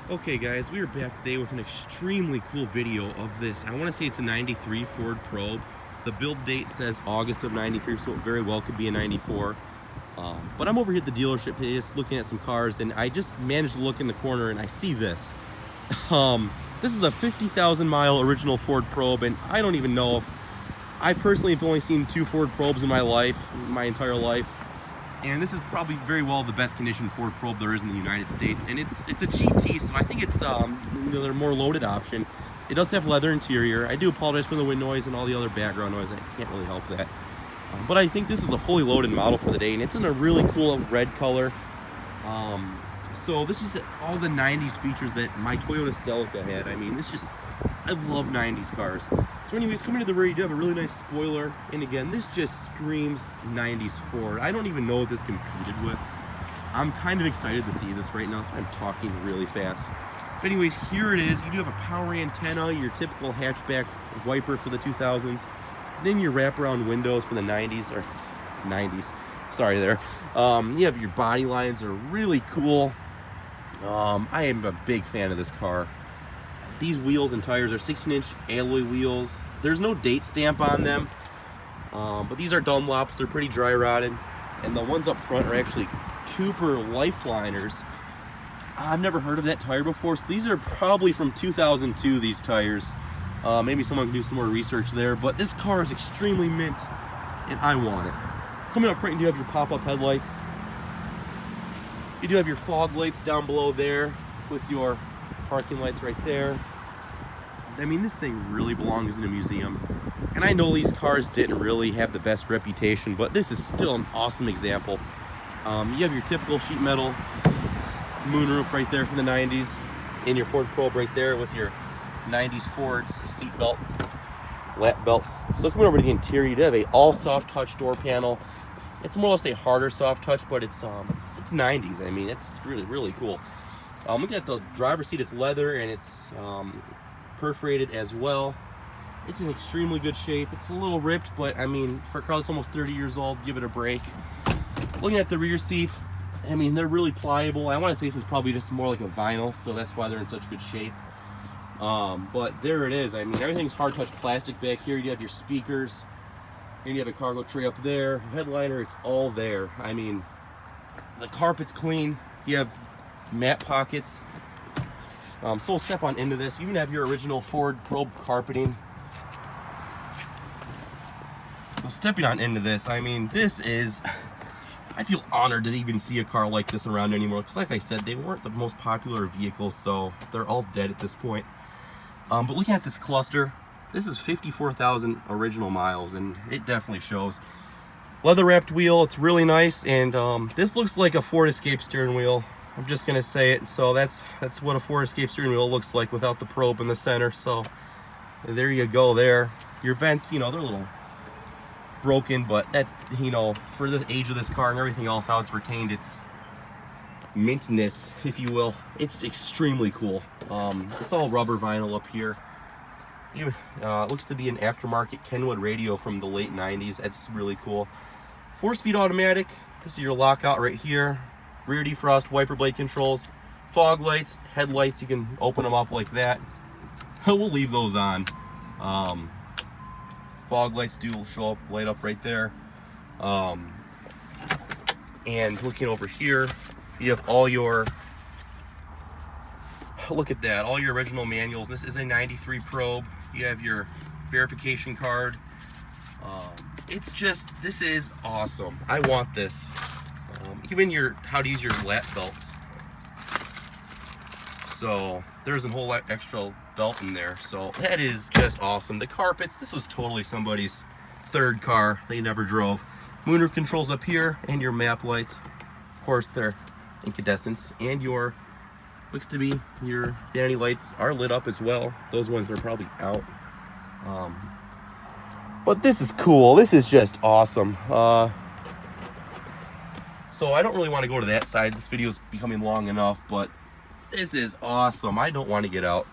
Okay guys, we are back today with an extremely cool video of this. I want to say it's a 93 Ford Probe. The build date says August of 93, so it very well could be a 94. But I'm over here at the dealership today just looking at some cars, and I just managed to look in the corner and I see this. This is a 50,000 mile original Ford Probe, and I don't even know if... I personally have only seen 2 Ford Probes in my life, my entire life. And this is probably very well the best condition Ford Probe there is in the United States, and it's a GT, so I think it's they're more loaded option. It does have leather interior. I do apologize for the wind noise and all the other background noise. I can't really help that. But I think this is a fully loaded model for the day, and it's in a really cool red color. So this is all the 90s features that my Toyota Celica had. I mean, I love 90s cars. So anyways, coming to the rear, you do have a really nice spoiler. And again, this just screams 90s Ford. I don't even know what this competed with. I'm kind of excited to see this right now, so I'm talking really fast. But anyways, here it is. You do have a power antenna, your typical hatchback wiper for the 2000s. Then your wraparound windows for the 90s, or 90s. Sorry there. You have your body lines are really cool. I am a big fan of this car. These wheels and tires are 16-inch alloy wheels. There's no date stamp on them, but these are Dunlops. They're pretty dry rotted, and the ones up front are actually Cooper Lifeliners. I've never heard of that tire before, so these are probably from 2002, these tires. Maybe someone can do some more research there, but this car is extremely mint, and I want it. Coming up front, you do have your pop-up headlights. You do have your fog lights down below there with your parking lights right there. I mean, this thing really belongs in a museum. And I know these cars didn't really have the best reputation, but this is still an awesome example. You have your typical sheet metal moonroof right there from the 90s, and your Ford Probe right there with your 90s Ford's seat belts, lap belts. So coming over to the interior, you do have a all soft touch door panel. It's more or less a harder soft touch, but it's 90s. I mean, it's really cool. Looking at the driver's seat, it's leather and it's perforated as well. It's in extremely good shape. It's a little ripped, but I mean, for a car that's almost 30 years old, give it a break. Looking at the rear seats, I mean, they're really pliable. I want to say this is probably just more like a vinyl, so that's why they're in such good shape. But there it is. I mean, everything's hard touch plastic back here. You have your speakers, and you have a cargo tray up there. Headliner, it's all there. I mean, the carpet's clean. You have matte pockets. So we'll step on into this. You even have your original Ford Probe carpeting. So stepping on into this, I mean, I feel honored to even see a car like this around anymore, because like I said, they weren't the most popular vehicles, so they're all dead at this point. But looking at this cluster, this is 54,000 original miles, and it definitely shows. Leather wrapped wheel, it's really nice, and this looks like a Ford Escape steering wheel. I'm just gonna say it. So that's what a Ford Escape steering wheel looks like without the probe in the center. So there you go there. Your vents, you know, they're a little broken, but that's, you know, for the age of this car and everything else, how it's retained its mintness, if you will. It's extremely cool. It's all rubber vinyl up here. Looks to be an aftermarket Kenwood radio from the late 90s. That's really cool. 4-speed automatic. This is your lockout right here. Rear defrost, wiper blade controls, fog lights, headlights. You can open them up like that. We'll leave those on. Fog lights do show up, light up right there. And looking over here, you have all your, look at that, all your original manuals. This is a 93 Probe. You have your verification card. This is awesome. I want this. Even how to use your lap belts. So there's a whole extra belt in there. So that is just awesome. The carpets, this was totally somebody's third car they never drove. Moonroof controls up here, and your map lights. Of course, they're incandescents, and looks to be your vanity lights are lit up as well. Those ones are probably out. But this is cool. This is just awesome. So I don't really want to go to that side. This video is becoming long enough, but this is awesome. I don't want to get out.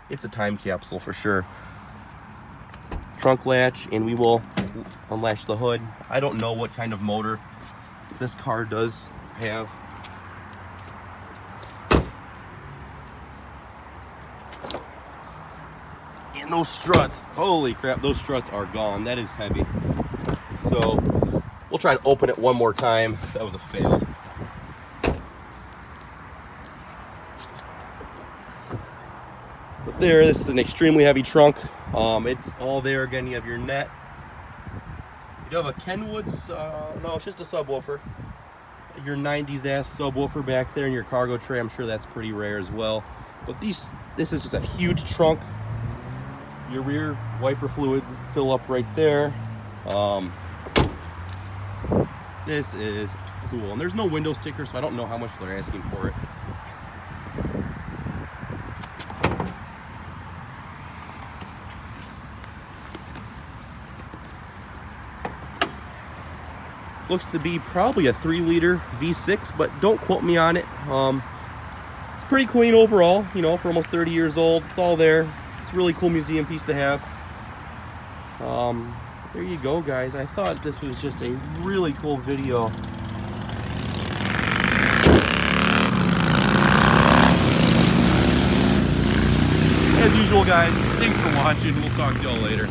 It's a time capsule for sure. Trunk latch, and we will unlatch the hood. I don't know what kind of motor this car does have. And those struts, holy crap, those struts are gone. That is heavy. So we'll try to open it one more time. That was a fail. But there, this is an extremely heavy trunk. It's all there. Again, you have your net. You do have a Kenwood's, no, it's just a subwoofer. Your 90s ass subwoofer back there in your cargo tray. I'm sure that's pretty rare as well. But this is just a huge trunk. Your rear wiper fluid fill up right there. This is cool. And there's no window sticker, so I don't know how much they're asking for it. Looks to be probably a 3-liter V6, but don't quote me on it. It's pretty clean overall, you know, for almost 30 years old. It's all there. It's a really cool museum piece to have. There you go, guys. I thought this was just a really cool video. As usual, guys, thanks for watching. We'll talk to y'all later.